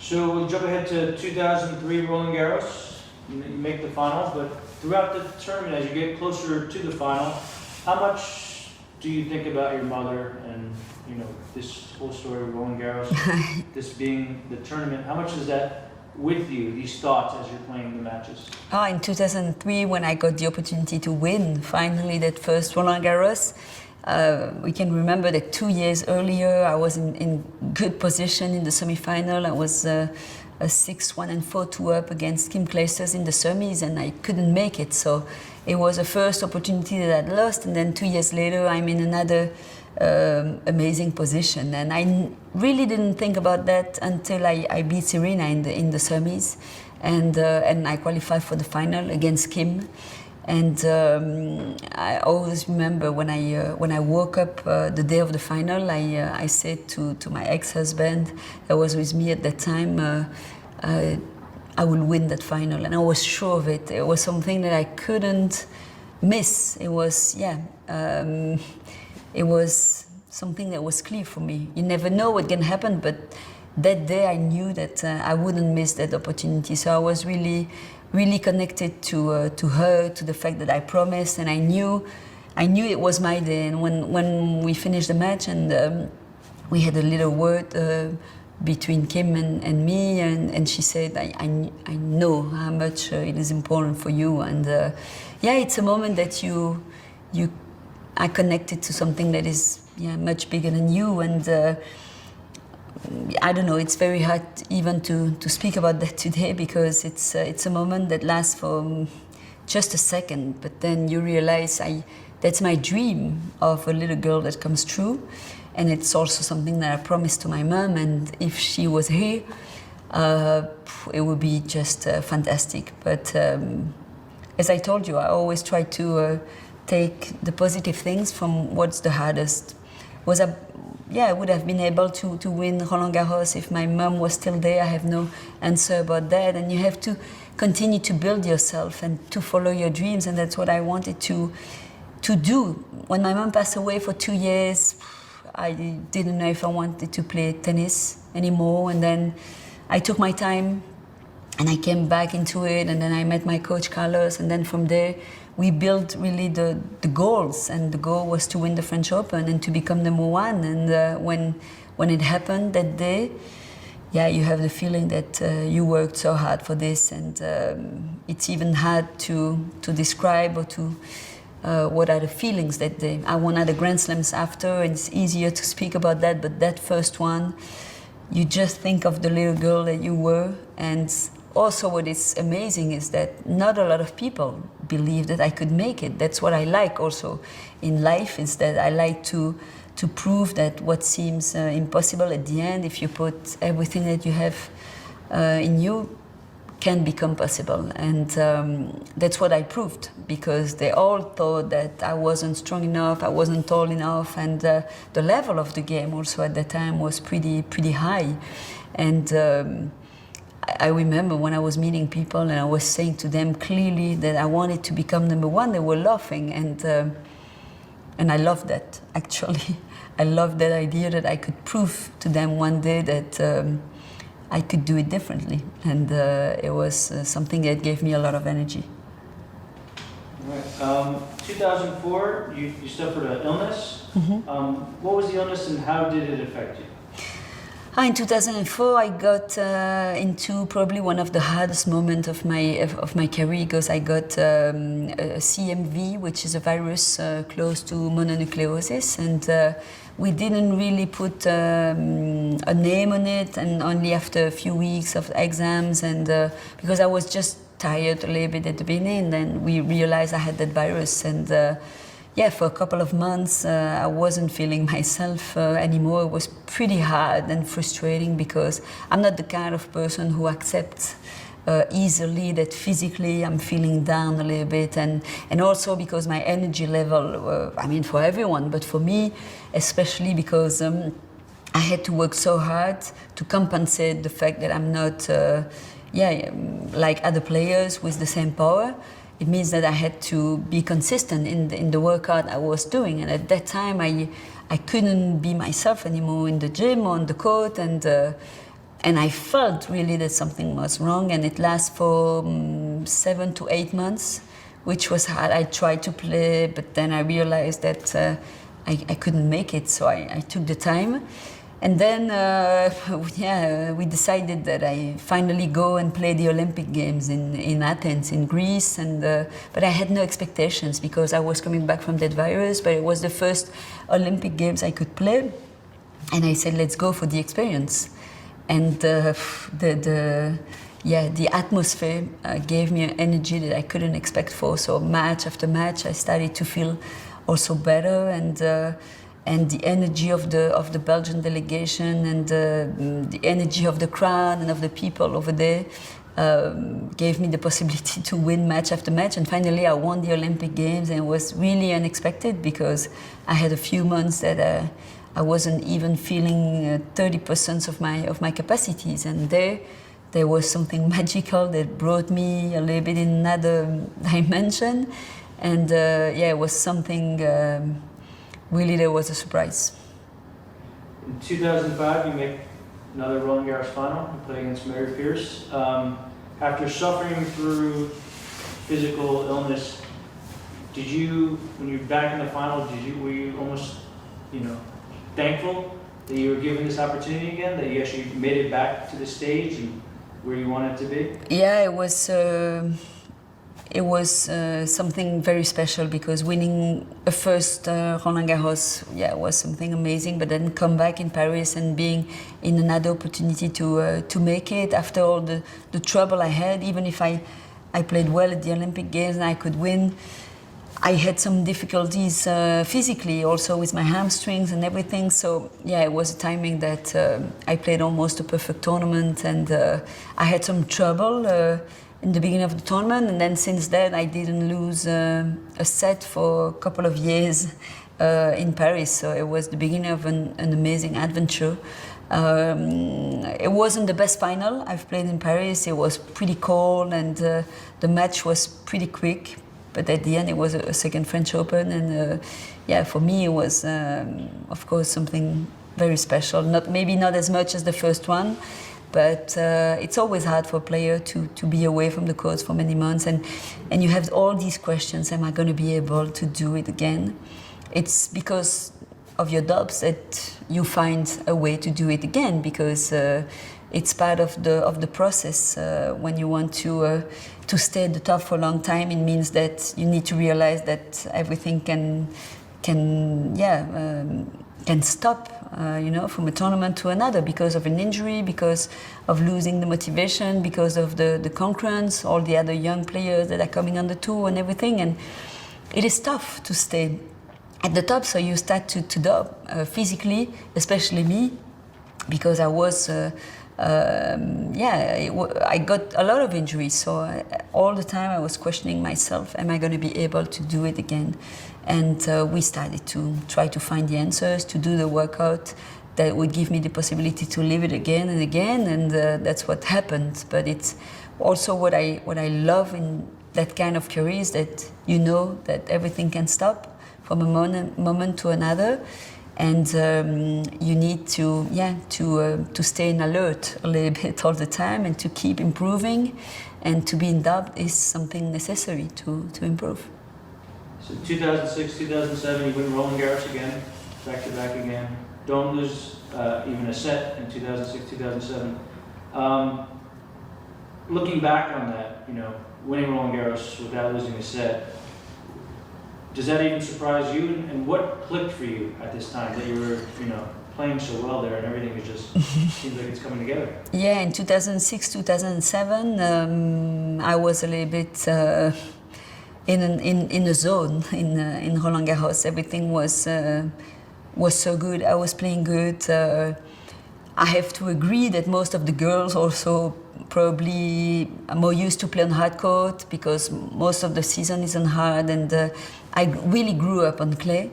So we'll jump ahead to 2003 Roland Garros. You make the final, but throughout the tournament, as you get closer to the final, how much do you think about your mother and this whole story of Roland Garros, this being the tournament? How much is that with you, these thoughts as you're playing the matches? In 2003, when I got the opportunity to win finally that first Roland Garros, we can remember that 2 years earlier I was in good position in the semi-final. I was a 6-1 and 4-2 up against Kim Clijsters in the semis, and I couldn't make it. So it was a first opportunity that I'd lost, and then 2 years later I'm in another amazing position. And I really didn't think about that until I beat Serena in the semis, and I qualified for the final against Kim. And I always remember when I woke up the day of the final, I said to my ex-husband that was with me at that time, I will win that final, and I was sure of it. It was something that I couldn't miss. It was it was something that was clear for me. You never know what can happen, but that day I knew that I wouldn't miss that opportunity. So I was really connected to her, to the fact that I promised, and I knew it was my day. And when we finished the match, and we had a little word between Kim and me, and she said, I know how much it is important for you. And it's a moment that I connected to something that is much bigger than you. And I don't know, it's very hard even to speak about that today, because it's a moment that lasts for just a second, but then you realize that's my dream of a little girl that comes true. And it's also something that I promised to my mom, and if she was here, it would be just fantastic. But as I told you, I always try to take the positive things from what's the hardest. I would have been able to win Roland Garros if my mom was still there. I have no answer about that. And you have to continue to build yourself and to follow your dreams. And that's what I wanted to do. When my mom passed away for 2 years, I didn't know if I wanted to play tennis anymore. And then I took my time and I came back into it. And then I met my coach, Carlos. And then from there, we built really the goals, and the goal was to win the French Open and to become #1. And when it happened that day, you have the feeling that you worked so hard for this, and it's even hard to describe or to what are the feelings that day. I won other Grand Slams after, and it's easier to speak about that, but that first one, you just think of the little girl that you were. And also what is amazing is that not a lot of people believe that I could make it. That's what I like also in life, is that I like to prove that what seems impossible at the end, if you put everything that you have in you, can become possible. And that's what I proved, because they all thought that I wasn't strong enough, I wasn't tall enough, and the level of the game also at that time was pretty high. And I remember when I was meeting people and I was saying to them clearly that I wanted to become #1, they were laughing, and I loved that, actually. I loved that idea that I could prove to them one day that I could do it differently, and it was something that gave me a lot of energy. Right. 2004, you suffered an illness. Mm-hmm. What was the illness and how did it affect you? In 2004, I got into probably one of the hardest moments of my career, because I got a CMV, which is a virus close to mononucleosis, and we didn't really put a name on it, and only after a few weeks of exams, and because I was just tired a little bit at the beginning, then we realized I had that virus, and for a couple of months, I wasn't feeling myself anymore. It was pretty hard and frustrating, because I'm not the kind of person who accepts easily that physically I'm feeling down a little bit, and also because my energy level, for everyone, but for me, especially because I had to work so hard to compensate the fact that I'm not like other players with the same power. It means that I had to be consistent in the workout I was doing, and at that time I couldn't be myself anymore in the gym or on the court, and and I felt really that something was wrong, and it lasted for 7 to 8 months, which was hard. I tried to play, but then I realized that I couldn't make it, so I took the time. And then, we decided that I finally go and play the Olympic Games in Athens, in Greece. And but I had no expectations because I was coming back from that virus. But it was the first Olympic Games I could play, and I said, "Let's go for the experience." And the atmosphere gave me an energy that I couldn't expect for. So match after match, I started to feel also better, and the energy of the Belgian delegation and the energy of the crowd and of the people over there gave me the possibility to win match after match. And finally, I won the Olympic Games, and it was really unexpected because I had a few months that I wasn't even feeling 30% of my capacities, and there was something magical that brought me a little bit in another dimension, and it was something. Really, there was a surprise. In 2005, you make another Roland Garros final. You play against Mary Pierce. After suffering through physical illness, when you're back in the final, were you almost, thankful that you were given this opportunity again, that you actually made it back to the stage and where you wanted to be? Yeah, it was. It was something very special because winning a first Roland Garros, was something amazing. But then come back in Paris and being in another opportunity to make it after all the trouble I had, even if I played well at the Olympic Games and I could win, I had some difficulties physically also with my hamstrings and everything. So it was a timing that I played almost a perfect tournament, and I had some trouble in the beginning of the tournament, and then since then I didn't lose a set for a couple of years in Paris. So it was the beginning of an amazing adventure. It wasn't the best final I've played in Paris. It was pretty cold, and the match was pretty quick. But at the end, it was a second French Open, and for me it was, of course, something very special. Maybe not as much as the first one. But it's always hard for a player to be away from the courts for many months, and you have all these questions: am I going to be able to do it again? It's because of your doubts that you find a way to do it again, because it's part of the process. When you want to stay at the top for a long time, it means that you need to realize that everything can stop, from a tournament to another because of an injury, because of losing the motivation, because of the concurrents, all the other young players that are coming on the tour and everything. And it is tough to stay at the top, so you start to doubt physically, especially me, because I was, I got a lot of injuries. So all the time I was questioning myself, am I going to be able to do it again? And we started to try to find the answers, to do the workout that would give me the possibility to live it again and again, and that's what happened. But it's also what I love in that kind of career is that you know that everything can stop from a moment to another, and you need to stay in alert a little bit all the time and to keep improving, and to be in doubt is something necessary to improve. So 2006, 2007, you win Roland Garros again, back to back again. Don't lose even a set in 2006, 2007. Looking back on that, winning Roland Garros without losing a set, does that even surprise you? And what clicked for you at this time that you were, playing so well there and everything is just seems like it's coming together? Yeah, in 2006, 2007, I was a little bit in a zone in Roland Garros. Everything was so good. I was playing good. I have to agree that most of the girls also probably are more used to play on hard court because most of the season is on hard, and I really grew up on clay,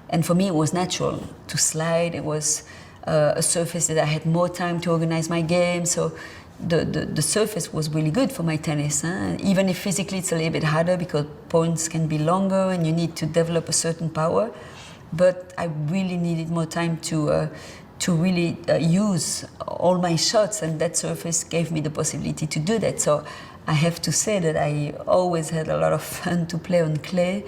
and for me it was natural to slide. It was a surface that I had more time to organize my game, so the surface was really good for my tennis, even if physically it's a little bit harder because points can be longer and you need to develop a certain power. But I really needed more time to to really use all my shots, and that surface gave me the possibility to do that. So I have to say that I always had a lot of fun to play on clay,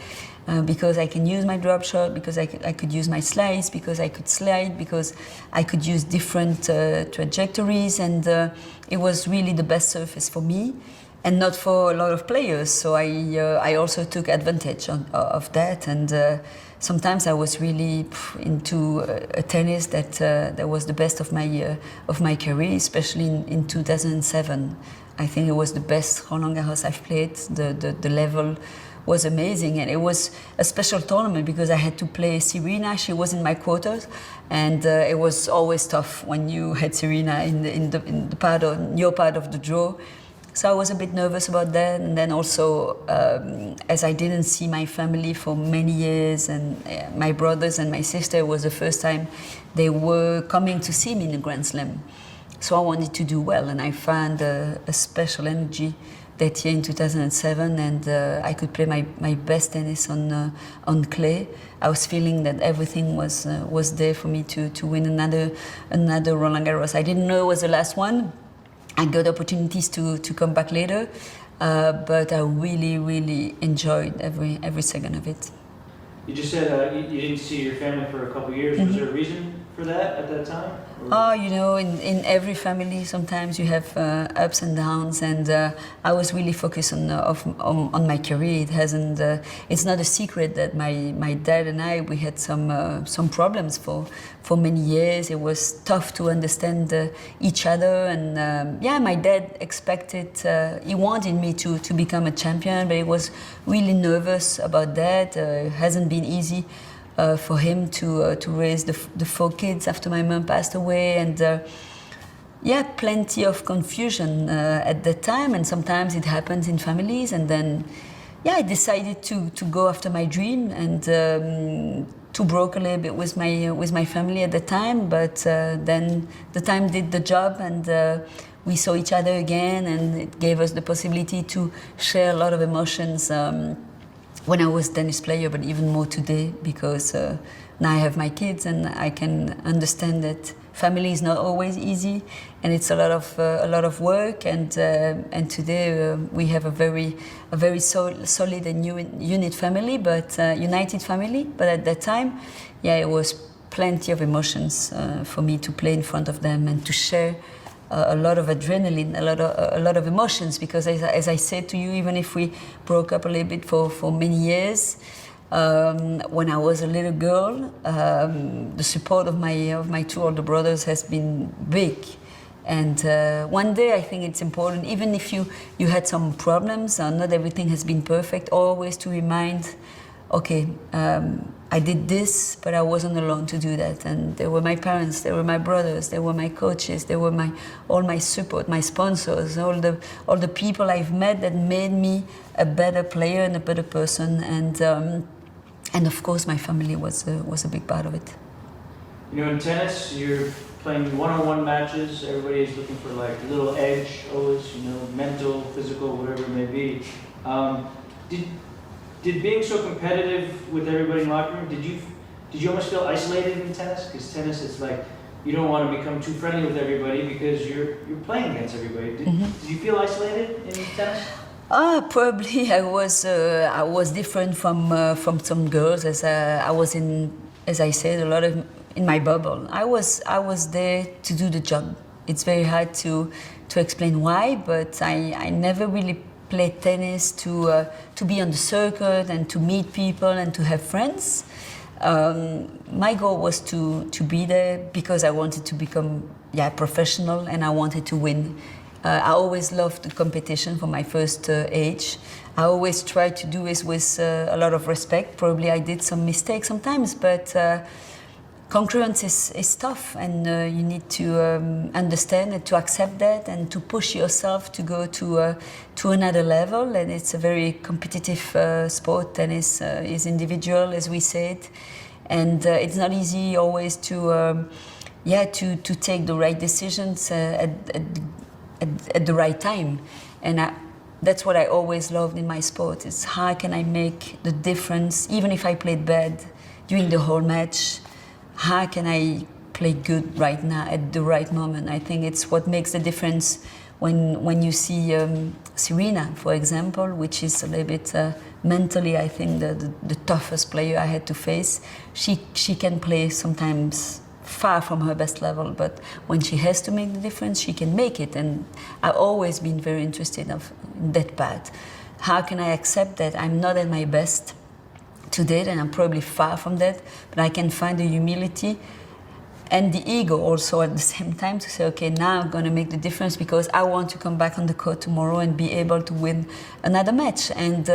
because I can use my drop shot, because I could use my slice, because I could slide, because I could use different trajectories, and it was really the best surface for me and not for a lot of players. So I also took advantage of that, and sometimes I was really into a tennis that was the best of my career, especially in 2007. I think it was the best Roland Garros I've played. The level was amazing, and it was a special tournament because I had to play Serena. She was in my quarters, and it was always tough when you had Serena in the part of your part of the draw. So I was a bit nervous about that, and then also as I didn't see my family for many years, and my brothers and my sister, it was the first time they were coming to see me in the Grand Slam. So I wanted to do well, and I found a special energy that year in 2007, and I could play my best tennis on clay. I was feeling that everything was there for me to win another Roland Garros. I didn't know it was the last one. I got opportunities to come back later, but I really enjoyed every second of it. You just said you didn't see your family for a couple of years. Was there a reason for that at that time? Oh, you know, in every family, sometimes you have ups and downs, and I was really focused on my career. It hasn't. It's not a secret that my dad and I, we had some problems for many years. It was tough to understand each other, and my dad expected. He wanted me to become a champion, but he was really nervous about that. It hasn't been easy for him to raise the 4 kids after my mom passed away, and plenty of confusion at that time, and sometimes it happens in families. And then I decided to go after my dream, and to broke a little bit with my family at the time, but then the time did the job, and we saw each other again, and it gave us the possibility to share a lot of emotions when I was tennis player, but even more today, because now I have my kids, and I can understand that family is not always easy, and it's a lot of work. And today we have a very solid and unit family, but united family. But at that time, it was plenty of emotions for me to play in front of them and to share a lot of adrenaline, a lot of emotions, because as I said to you, even if we broke up a little bit for many years, when I was a little girl, the support of my 2 older brothers has been big. And one day I think it's important, even if you had some problems, not everything has been perfect, always to remind, okay, I did this, but I wasn't alone to do that. And there were my parents, there were my brothers, there were my coaches, there were all my support, my sponsors, all the people I've met that made me a better player and a better person. And of course, my family was a big part of it. You know, in tennis, you're playing one-on-one matches. Everybody is looking for like a little edge, always. You know, mental, physical, whatever it may be. Did being so competitive with everybody in the locker room, did you almost feel isolated in tennis? Because tennis, it's like you don't want to become too friendly with everybody because you're playing against everybody. Did you feel isolated in tennis? Probably I was different from some girls, as I was as I said, a lot of in my bubble. I was there to do the job. It's very hard to explain why, but I never really played tennis to be on the circuit and to meet people and to have friends. My goal was to be there because I wanted to become professional, and I wanted to win. I always loved the competition from my first age. I always tried to do it with a lot of respect. Probably I did some mistakes sometimes, but concurrence is tough, and you need to understand and to accept that, and to push yourself to go to another level. And it's a very competitive sport. Tennis is individual, as we said, and it's not easy always to take the right decisions at the right time. And that's what I always loved in my sport. Is how can I make the difference, even if I played bad during the whole match. How can I play good right now at the right moment. I think it's what makes the difference when you see Serena, for example, which is a little bit mentally, I think, the toughest player I had to face. She can play sometimes far from her best level, but when she has to make the difference, she can make it. And I've always been very interested in that part. How can I accept that I'm not at my best today, and I'm probably far from that, but I can find the humility and the ego also at the same time to say, okay, now I'm going to make the difference because I want to come back on the court tomorrow and be able to win another match. And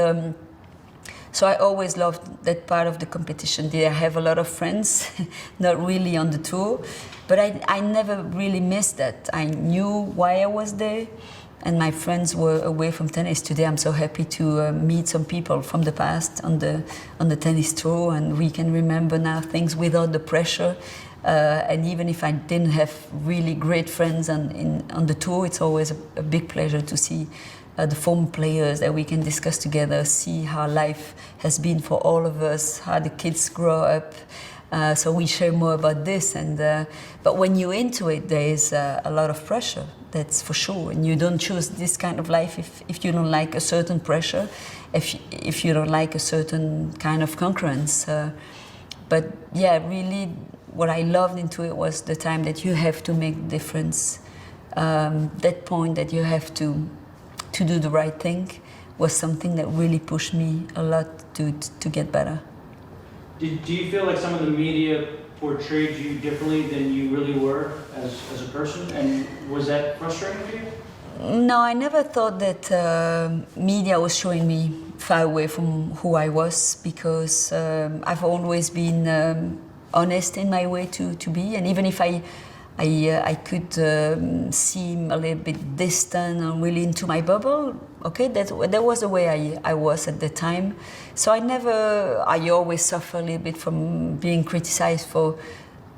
so I always loved that part of the competition. There I have a lot of friends, not really on the tour, but I never really missed that. I knew why I was there, and my friends were away from tennis. Today I'm so happy to meet some people from the past on the tennis tour, and we can remember now things without the pressure. And even if I didn't have really great friends on the tour, it's always a big pleasure to see the former players that we can discuss together, see how life has been for all of us, how the kids grow up. So we share more about this. But when you're into it, there is a lot of pressure, that's for sure. And you don't choose this kind of life if you don't like a certain pressure, if you don't like a certain kind of concurrence. But yeah, really, what I loved into it was the time that you have to make the difference. That point that you have to do the right thing was something that really pushed me a lot to get better. Do you feel like some of the media portrayed you differently than you really were as a person? And was that frustrating for you? No, I never thought that media was showing me far away from who I was, because I've always been honest in my way to be. And even if I could seem a little bit distant and really into my bubble, okay, that was the way I was at the time. So I always suffer a little bit from being criticized for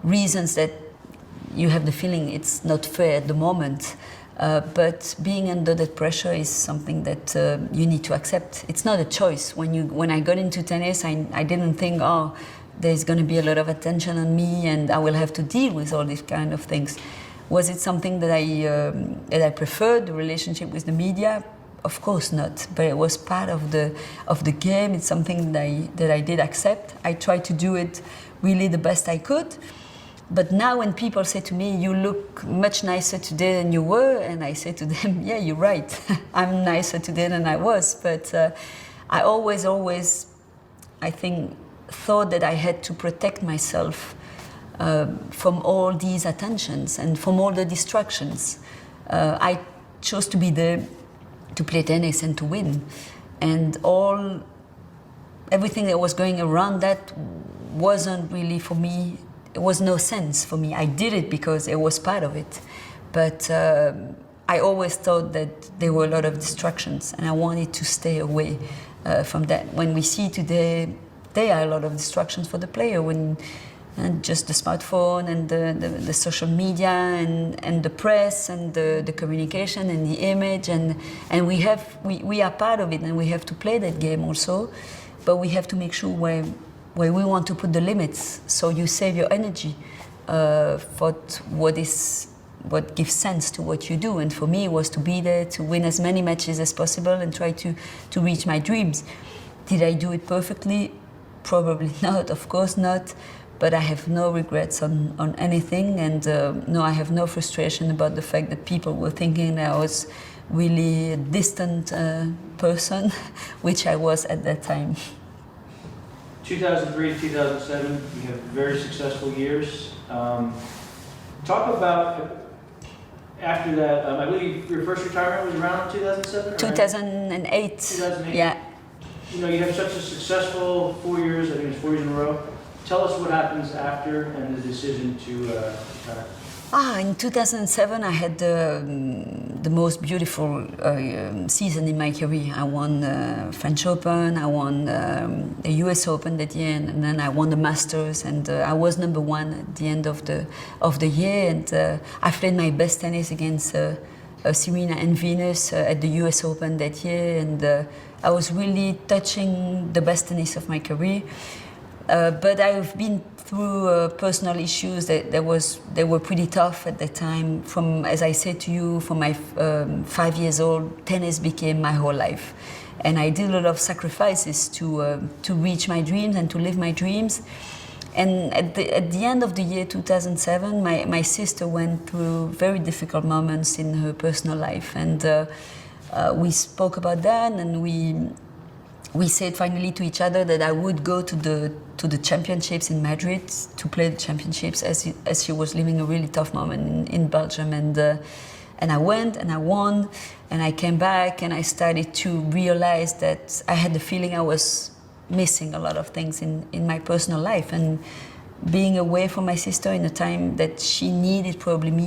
reasons that you have the feeling it's not fair at the moment. But being under that pressure is something that you need to accept. It's not a choice. When I got into tennis, I didn't think, oh, there's going to be a lot of attention on me and I will have to deal with all these kind of things. Was it something that I preferred, the relationship with the media? Of course not, but it was part of the game. It's something that I did accept. I tried to do it really the best I could. But now when people say to me, you look much nicer today than you were, and I say to them, yeah, you're right. I'm nicer today than I was. But I always, I think, thought that I had to protect myself from all these attentions and from all the distractions. I chose to be there to play tennis and to win. And everything that was going around that wasn't really for me. It was no sense for me. I did it because it was part of it. But I always thought that there were a lot of distractions, and I wanted to stay away from that. When we see today, there are a lot of distractions for the player, and just the smartphone and the social media and the press and the communication and the image, and we are part of it, and we have to play that game also, but we have to make sure where we want to put the limits, so you save your energy for what gives sense to what you do. And for me, it was to be there to win as many matches as possible and try to reach my dreams. Did I do it perfectly? Probably not, of course not, but I have no regrets on anything, and no, I have no frustration about the fact that people were thinking that I was really a distant person, which I was at that time. 2003 to 2007, you have very successful years. Talk about after that. I believe your first retirement was around 2007. 2008. 2008. Yeah. You have such a successful 4 years. I think it's 4 years in a row. Tell us what happens after and the decision to retire. In 2007, I had the most beautiful season in my career. I won the French Open, I won the US Open at the end, and then I won the Masters, and I was number one at the end of the year. And I played my best tennis against Serena and Venus at the US Open that year, and I was really touching the best tennis of my career. But I've been through personal issues that were pretty tough at that time. From, as I said to you, from my 5 years old, tennis became my whole life, and I did a lot of sacrifices to reach my dreams and to live my dreams. And at the end of the year 2007, my sister went through very difficult moments in her personal life, and we spoke about that, and we said finally to each other that I would go to the championships in Madrid to play the championships, as she was living a really tough moment in Belgium, and I went and I won, and I came back and I started to realize that I had the feeling I was missing a lot of things in my personal life, and being away from my sister in a time that she needed probably me